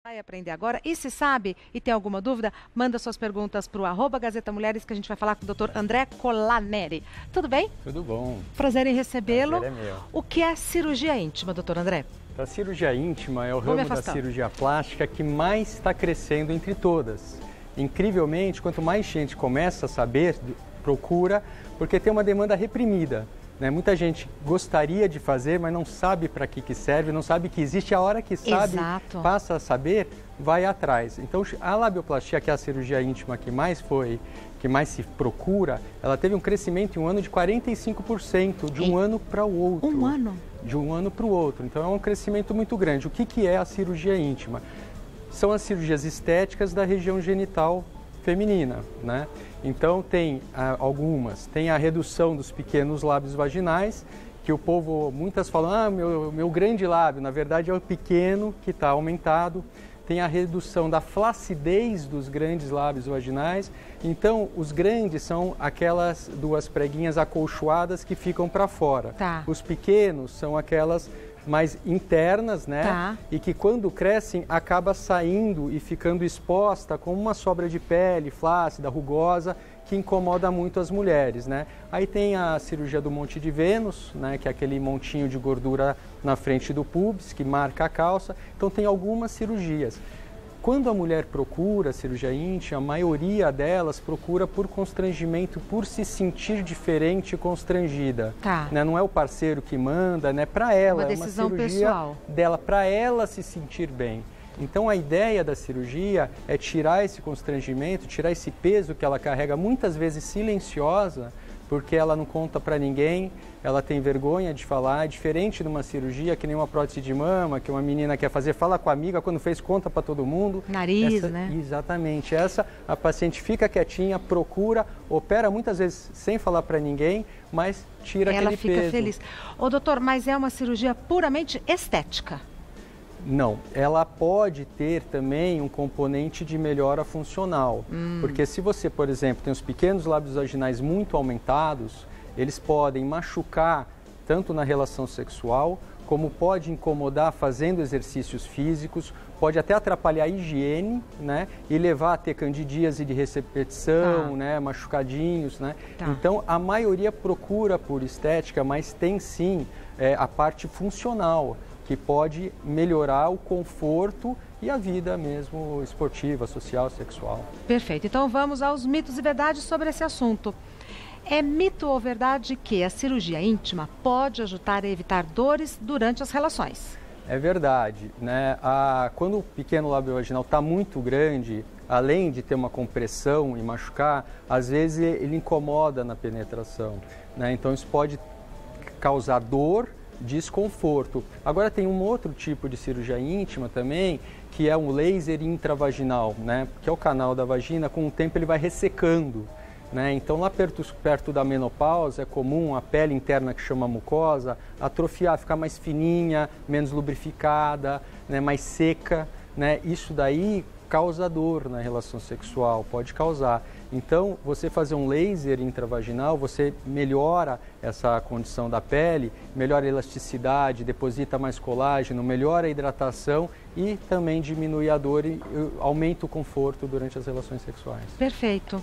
Vai aprender agora. E se sabe e tem alguma dúvida, manda suas perguntas para o @Gazeta Mulheres, que a gente vai falar com o Dr. André Colaneri. Tudo bem? Tudo bom. Prazer em recebê-lo. Prazer é meu. O que é cirurgia íntima, Dr. André? A cirurgia íntima é o ramo da cirurgia plástica que mais está crescendo entre todas. Incrivelmente, quanto mais gente começa a saber, procura, porque tem uma demanda reprimida. Muita gente gostaria de fazer, mas não sabe para que serve, não sabe que existe. A hora que sabe, Exato. passa a saber, vai atrás. Então, a labioplastia, que é a cirurgia íntima que mais se procura, ela teve um crescimento em um ano de 45%, de um ano para o outro. Um ano? De um ano para o outro. Então, é um crescimento muito grande. O que é a cirurgia íntima? São as cirurgias estéticas da região genital feminina, né? Então tem algumas, tem a redução dos pequenos lábios vaginais, que o povo, muitas falam, meu grande lábio, na verdade é o pequeno que está aumentado. Tem a redução da flacidez dos grandes lábios vaginais. Então, os grandes são aquelas duas preguinhas acolchoadas que ficam para fora. Tá. Os pequenos são aquelas mais internas, né? Tá. E que quando crescem acaba saindo e ficando exposta como uma sobra de pele flácida, rugosa, que incomoda muito as mulheres, né? Aí tem a cirurgia do Monte de Vênus, né? Que é aquele montinho de gordura na frente do pubis, que marca a calça. Então tem algumas cirurgias. Quando a mulher procura cirurgia íntima, a maioria delas procura por constrangimento, por se sentir diferente e constrangida. Tá. Né? Não é o parceiro que manda, né? Para ela, Uma decisão é uma cirurgia pessoal dela, para ela se sentir bem. Então a ideia da cirurgia é tirar esse constrangimento, tirar esse peso que ela carrega, muitas vezes silenciosa, porque ela não conta para ninguém, ela tem vergonha de falar, diferente de uma cirurgia que nem uma prótese de mama, que uma menina quer fazer, fala com a amiga, quando fez conta para todo mundo. Nariz, né? Exatamente. A paciente fica quietinha, procura, opera muitas vezes sem falar para ninguém, mas tira aquele peso. Ela fica feliz. Ô, doutor, mas é uma cirurgia puramente estética? Não, ela pode ter também um componente de melhora funcional, porque se você, por exemplo, tem os pequenos lábios vaginais muito aumentados, eles podem machucar tanto na relação sexual, como pode incomodar fazendo exercícios físicos, pode até atrapalhar a higiene, né, e levar a ter candidíase de repetição, né, machucadinhos, né. Tá. Então, a maioria procura por estética, mas tem sim a parte funcional, que pode melhorar o conforto e a vida mesmo esportiva, social, sexual. Perfeito. Então vamos aos mitos e verdades sobre esse assunto. É mito ou verdade que a cirurgia íntima pode ajudar a evitar dores durante as relações? É verdade, né? Quando o pequeno lábio vaginal está muito grande, além de ter uma compressão e machucar, às vezes ele incomoda na penetração, né? Então isso pode causar dor, desconforto. Agora tem um outro tipo de cirurgia íntima também, que é um laser intravaginal, né? Que é o canal da vagina, com o tempo ele vai ressecando, né? Então lá perto da menopausa é comum a pele interna, que chama mucosa, atrofiar, ficar mais fininha, menos lubrificada, né? Mais seca, né? Isso daí causa dor na relação sexual, pode causar. Então, você fazer um laser intravaginal, você melhora essa condição da pele, melhora a elasticidade, deposita mais colágeno, melhora a hidratação e também diminui a dor e aumenta o conforto durante as relações sexuais. Perfeito.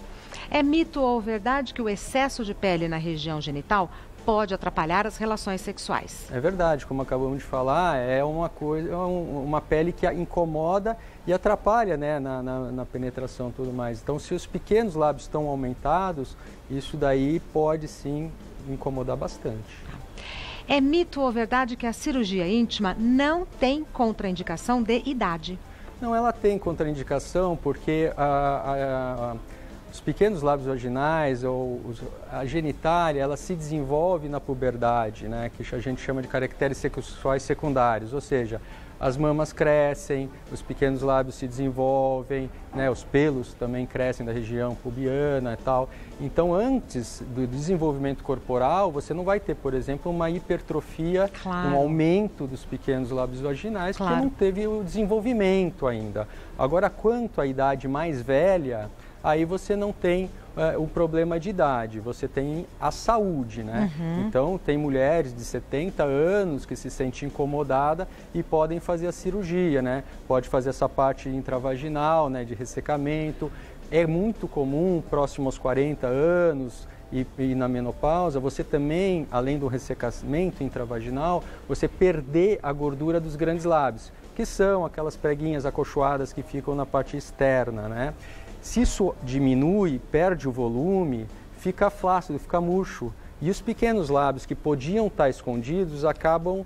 É mito ou verdade que o excesso de pele na região genital pode atrapalhar as relações sexuais? É verdade, como acabamos de falar, é uma pele que incomoda e atrapalha, né, na penetração e tudo mais. Então, se os pequenos lábios estão aumentados, isso daí pode sim incomodar bastante. É mito ou verdade que a cirurgia íntima não tem contraindicação de idade? Não, ela tem contraindicação porque os pequenos lábios vaginais ou a genitália, ela se desenvolve na puberdade, né, que a gente chama de caracteres sexuais secundários, ou seja, as mamas crescem, os pequenos lábios se desenvolvem, né, os pelos também crescem da região pubiana e tal. Então, antes do desenvolvimento corporal, você não vai ter, por exemplo, uma hipertrofia, um aumento dos pequenos lábios vaginais, porque não teve o desenvolvimento ainda. Agora, quanto à idade mais velha, aí você não tem o problema de idade, você tem a saúde, né? Então, tem mulheres de 70 anos que se sentem incomodadas e podem fazer a cirurgia, né? Pode fazer essa parte intravaginal, né, de ressecamento. É muito comum, próximo aos 40 anos e na menopausa, você também, além do ressecamento intravaginal, você perder a gordura dos grandes lábios, que são aquelas preguinhas acolchoadas que ficam na parte externa, né? Se isso diminui, perde o volume, fica flácido, fica murcho. E os pequenos lábios que podiam estar escondidos acabam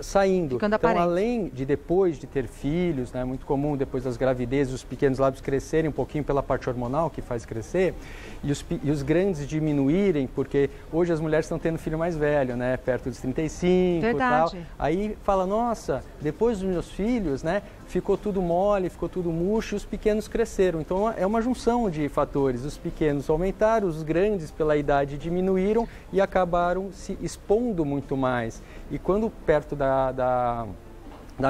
saindo. Ficando então, aparente. além de depois de ter filhos, né, muito comum depois das gravidezes, os pequenos lábios crescerem um pouquinho pela parte hormonal que faz crescer, e os grandes diminuírem, porque hoje as mulheres estão tendo filho mais velho, né, perto dos 35 e tal. Aí fala, nossa, depois dos meus filhos, né, ficou tudo mole, ficou tudo murcho e os pequenos cresceram. Então é uma junção de fatores. Os pequenos aumentaram, os grandes pela idade diminuíram e acabaram se expondo muito mais. E quando perto da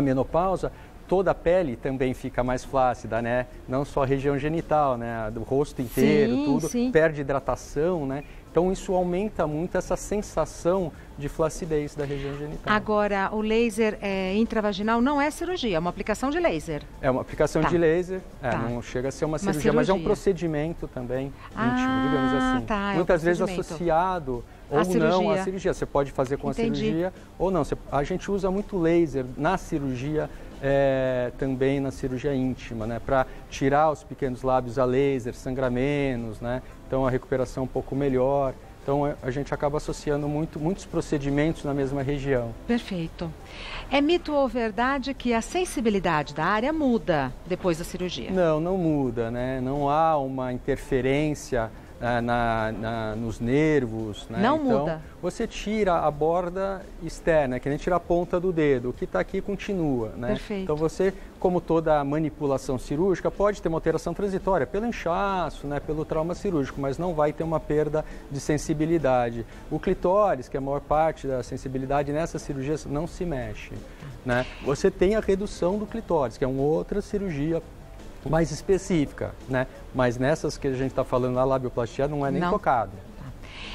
menopausa, toda a pele também fica mais flácida, né? Não só a região genital, né? Do rosto inteiro, tudo, perde hidratação, né? Então isso aumenta muito essa sensação de flacidez da região genital. Agora, o laser intravaginal não é cirurgia, é uma aplicação de laser. É uma aplicação de laser, não chega a ser uma cirurgia, mas é um procedimento também íntimo, digamos assim. Muitas vezes associado ou não à cirurgia. Você pode fazer com a cirurgia ou não. A gente usa muito laser na cirurgia, também na cirurgia íntima, né? Para tirar os pequenos lábios a laser, sangra menos, né? Então a recuperação é um pouco melhor. Então a gente acaba associando muitos procedimentos na mesma região. Perfeito. É mito ou verdade que a sensibilidade da área muda depois da cirurgia? Não, não muda, né? Não há uma interferência nos nervos, né? Não então, muda. Você tira a borda externa, que nem tira a ponta do dedo, o que está aqui continua, né? Perfeito. Então você, como toda manipulação cirúrgica, pode ter uma alteração transitória pelo inchaço, né? Pelo trauma cirúrgico, mas não vai ter uma perda de sensibilidade. O clitóris, que é a maior parte da sensibilidade nessa cirurgia, não se mexe, né? Você tem a redução do clitóris, que é uma outra cirurgia mais específica, né? Mas nessas que a gente está falando, a labioplastia não é nem tocado.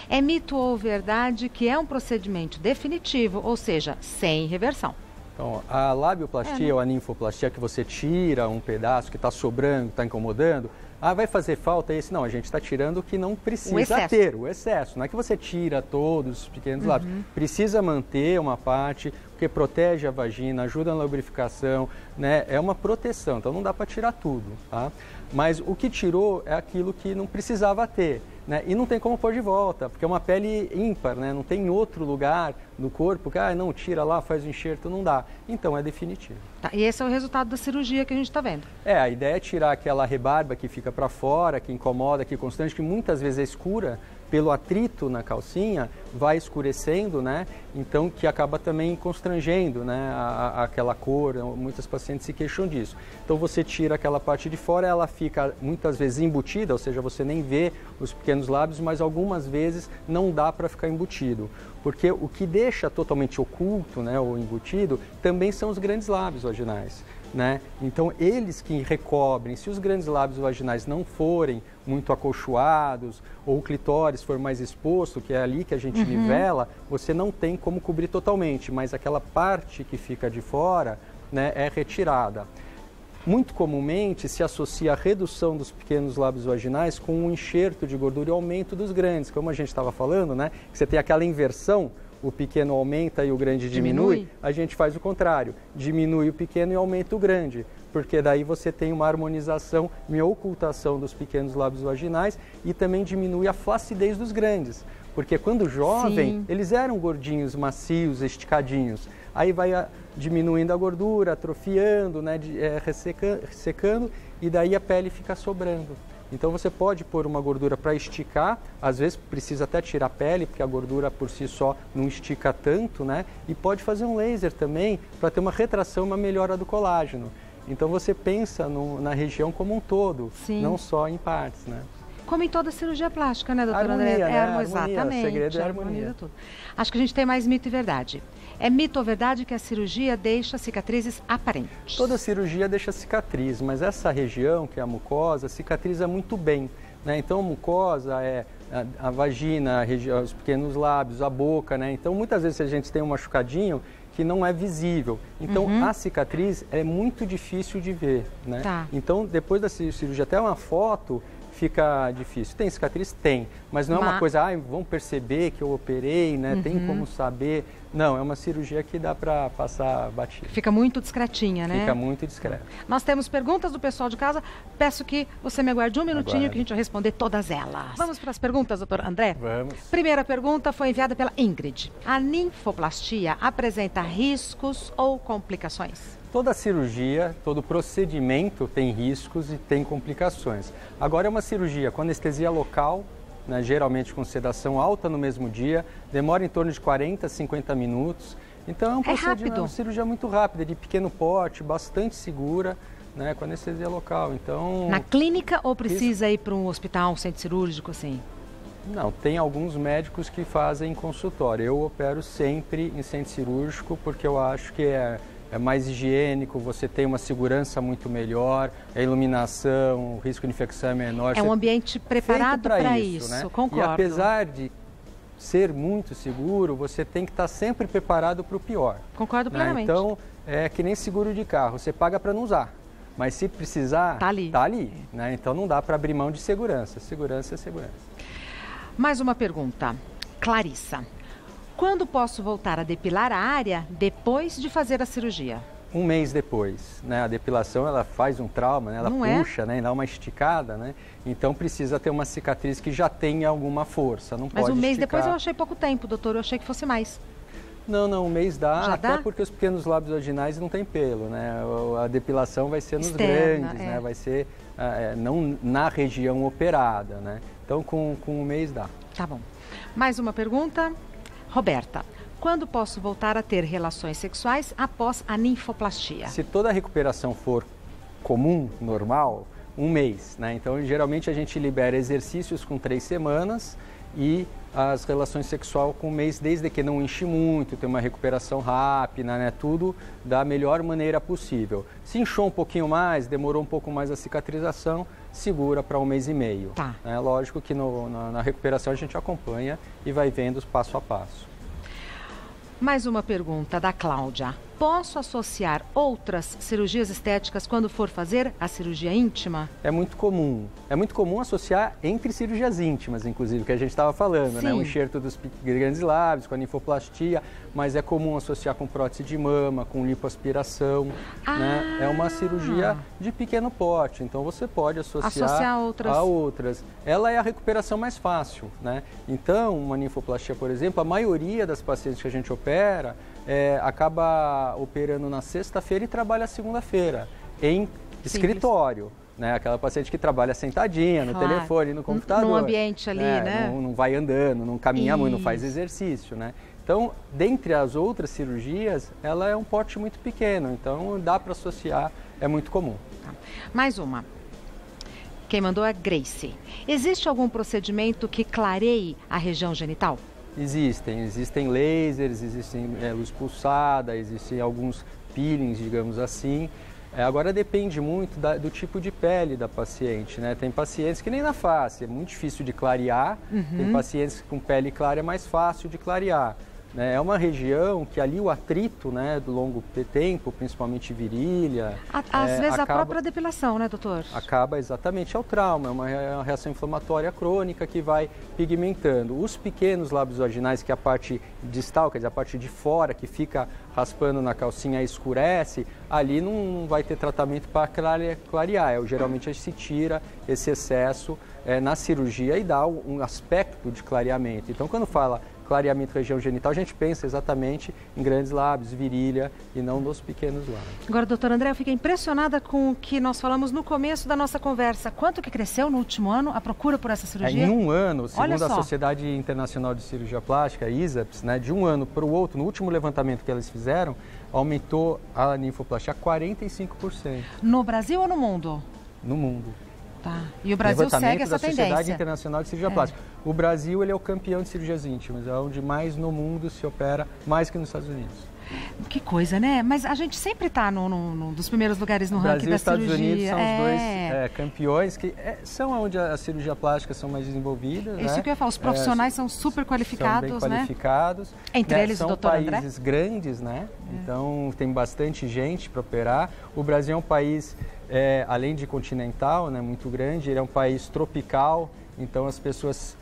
É mito ou verdade que é um procedimento definitivo, ou seja, sem reversão? Então, a labioplastia ou a ninfoplastia, que você tira um pedaço que está sobrando, está incomodando, vai fazer falta esse? Não, a gente está tirando o que não precisa ter, o excesso. Não é que você tira todos os pequenos lábios. Precisa manter uma parte, porque protege a vagina, ajuda na lubrificação, né? É uma proteção, então não dá para tirar tudo, tá? Mas o que tirou é aquilo que não precisava ter, né? E não tem como pôr de volta, porque é uma pele ímpar, né? Não tem outro lugar no corpo que, não, tira lá, faz o enxerto, não dá. Então é definitivo. Tá, e esse é o resultado da cirurgia que a gente está vendo? A ideia é tirar aquela rebarba que fica para fora, que incomoda, que é constante, que muitas vezes é escura, pelo atrito na calcinha, vai escurecendo, né? Então, que acaba também constrangendo, né? Aquela cor, muitas pacientes se queixam disso. Então, você tira aquela parte de fora, ela fica muitas vezes embutida, ou seja, você nem vê os pequenos lábios, mas algumas vezes não dá para ficar embutido. Porque o que deixa totalmente oculto, né, ou embutido, também são os grandes lábios vaginais, né? Então, eles que recobrem, se os grandes lábios vaginais não forem muito acolchoados, ou o clitóris for mais exposto, que é ali que a gente nivela, você não tem como cobrir totalmente, mas aquela parte que fica de fora, né, é retirada. Muito comumente se associa a redução dos pequenos lábios vaginais com um enxerto de gordura e aumento dos grandes, como a gente estava falando, né? Que você tem aquela inversão, o pequeno aumenta e o grande diminui. A gente faz o contrário, diminui o pequeno e aumenta o grande, porque daí você tem uma harmonização e ocultação dos pequenos lábios vaginais e também diminui a flacidez dos grandes, porque quando jovem, eles eram gordinhos, macios, esticadinhos. Aí vai diminuindo a gordura, atrofiando, né, ressecando, e daí a pele fica sobrando. Então você pode pôr uma gordura para esticar, às vezes precisa até tirar a pele, porque a gordura por si só não estica tanto, né? E pode fazer um laser também para ter uma retração, uma melhora do colágeno. Então você pensa na região como um todo, não só em partes, né? Como em toda cirurgia plástica, né, doutora André? Exatamente. O segredo é a harmonia. Tudo. Acho que a gente tem mais mito e verdade. É mito ou verdade que a cirurgia deixa cicatrizes aparentes? Toda cirurgia deixa cicatriz, mas essa região, que é a mucosa, cicatriza muito bem. né? Então, mucosa é a vagina, os pequenos lábios, a boca, né? Então, muitas vezes a gente tem um machucadinho que não é visível. Então, a cicatriz é muito difícil de ver, né? Tá. Então, depois da cirurgia, até uma foto fica difícil. Tem cicatriz? Tem. Mas não é uma coisa, vão perceber que eu operei, né? Tem como saber. Não, é uma cirurgia que dá para passar batido. Fica muito discretinha, né? Fica muito discreta. Nós temos perguntas do pessoal de casa. Peço que você me aguarde um minutinho que a gente vai responder todas elas. Vamos para as perguntas, doutor André? Vamos. Primeira pergunta foi enviada pela Ingrid. A ninfoplastia apresenta riscos ou complicações? Toda cirurgia, todo procedimento tem riscos e tem complicações. Agora, é uma cirurgia com anestesia local, né, geralmente com sedação alta no mesmo dia, demora em torno de 40 a 50 minutos. Então, é um procedimento, é uma cirurgia muito rápida, de pequeno porte, bastante segura, né, com anestesia local. Então, na clínica ou precisa ir para um hospital, um centro cirúrgico, assim? Não, tem alguns médicos que fazem em consultório. Eu opero sempre em centro cirúrgico porque eu acho que é mais higiênico, você tem uma segurança muito melhor, a iluminação, o risco de infecção é menor. É um ambiente preparado para isso, né? Concordo. E apesar de ser muito seguro, você tem que estar sempre preparado para o pior. Concordo plenamente. Né? Então, é que nem seguro de carro, você paga para não usar, mas se precisar, tá ali. Né? Então, não dá para abrir mão de segurança. Segurança é segurança. Mais uma pergunta. Clarissa. Quando posso voltar a depilar a área depois de fazer a cirurgia? Um mês depois, né? A depilação, ela faz um trauma, né? Ela puxa, né? Dá uma esticada, né? Então precisa ter uma cicatriz que já tenha alguma força, não pode Mas um mês esticar. depois eu achei pouco tempo, doutor, eu achei que fosse mais. Não, um mês dá, já até dá? Porque os pequenos lábios vaginais não tem pelo, né? A depilação vai ser nos externa, grandes, né? Vai ser não na região operada, né? Então com um mês dá. Tá bom. Mais uma pergunta. Roberta, quando posso voltar a ter relações sexuais após a ninfoplastia? Se toda a recuperação for comum, normal, um mês, né? Então, geralmente a gente libera exercícios com 3 semanas e as relações sexuais com um mês, desde que não enche muito, tem uma recuperação rápida, né? Tudo da melhor maneira possível. Se inchou um pouquinho mais, demorou um pouco mais a cicatrização, segura para 1 mês e meio. Tá. Né? Lógico que na recuperação a gente acompanha e vai vendo passo a passo. Mais uma pergunta da Cláudia. Posso associar outras cirurgias estéticas quando for fazer a cirurgia íntima? É muito comum. É muito comum associar entre cirurgias íntimas, inclusive, que a gente estava falando, né? O enxerto dos grandes lábios, com a ninfoplastia, mas é comum associar com prótese de mama, com lipoaspiração, né? É uma cirurgia de pequeno porte, então você pode associar a outras. Ela é a recuperação mais fácil, né? Então, uma ninfoplastia, por exemplo, a maioria das pacientes que a gente opera acaba operando na sexta-feira e trabalha segunda-feira em escritório, né? Aquela paciente que trabalha sentadinha no telefone, no computador. No ambiente ali, né? Não vai andando, não caminha muito, não faz exercício, né? Então, dentre as outras cirurgias, ela é um porte muito pequeno, então dá para associar, é muito comum. Mais uma. Quem mandou é Grace. Existe algum procedimento que clareie a região genital? Existem lasers, existem luz pulsada, existem alguns peelings, digamos assim. Agora depende muito do tipo de pele da paciente, né? Tem pacientes que nem na face, é muito difícil de clarear, tem pacientes com pele clara é mais fácil de clarear. Né? É uma região que ali o atrito, né, do longo tempo, principalmente virilha... Às vezes a própria depilação, né, doutor? Acaba exatamente ao trauma, é uma reação inflamatória crônica que vai pigmentando. Os pequenos lábios vaginais, que é a parte distal, quer dizer, a parte de fora, que fica raspando na calcinha e escurece, ali não vai ter tratamento para clarear. Geralmente se tira esse excesso na cirurgia e dá um aspecto de clareamento. Então, quando fala clareamento região genital, a gente pensa exatamente em grandes lábios, virilha e não nos pequenos lábios. Agora, doutor André, eu fiquei impressionada com o que nós falamos no começo da nossa conversa. Quanto que cresceu no último ano a procura por essa cirurgia? Em um ano, segundo a Sociedade Internacional de Cirurgia Plástica, a ISAPS, né, de um ano para o outro, no último levantamento que eles fizeram, aumentou a ninfoplastia 45%. No Brasil ou no mundo? No mundo. Tá. E o Brasil segue essa tendência. Sociedade Internacional de Cirurgia Plástica. O Brasil ele é o campeão de cirurgias íntimas, é onde mais no mundo se opera, mais que nos Estados Unidos. Que coisa, né? Mas a gente sempre está num dos primeiros lugares no ranking da cirurgia. Brasil e Estados Unidos são os dois campeões, que são onde a cirurgia plástica são mais desenvolvidas. Isso que eu ia falar, os profissionais são super qualificados, são bem qualificados. Entre eles o Dr. André. São países grandes, né? Então tem bastante gente para operar. O Brasil é um país, além de continental, né, muito grande, ele é um país tropical, então as pessoas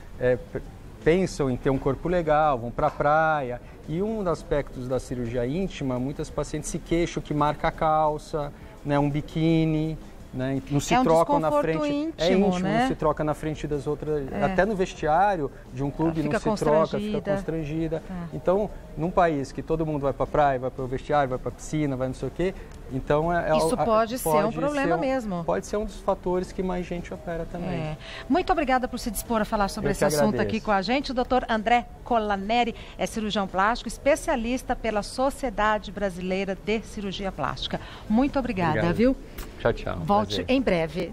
pensam em ter um corpo legal, vão para a praia. E um dos aspectos da cirurgia íntima, muitas pacientes se queixam que marca a calça, né, um biquíni, né, não se trocam na frente. Íntimo, né? Não se troca na frente das outras. Até no vestiário de um clube não se troca, fica constrangida. Então, num país que todo mundo vai para a praia, vai para o vestiário, vai para a piscina, vai não sei o quê, então isso pode ser um problema mesmo. Pode ser um dos fatores que mais gente opera também. Muito obrigada por se dispor a falar sobre esse assunto aqui com a gente. O Dr. André Colaneri é cirurgião plástico, especialista pela Sociedade Brasileira de Cirurgia Plástica. Muito obrigada, viu? Tchau, tchau. Volte em breve.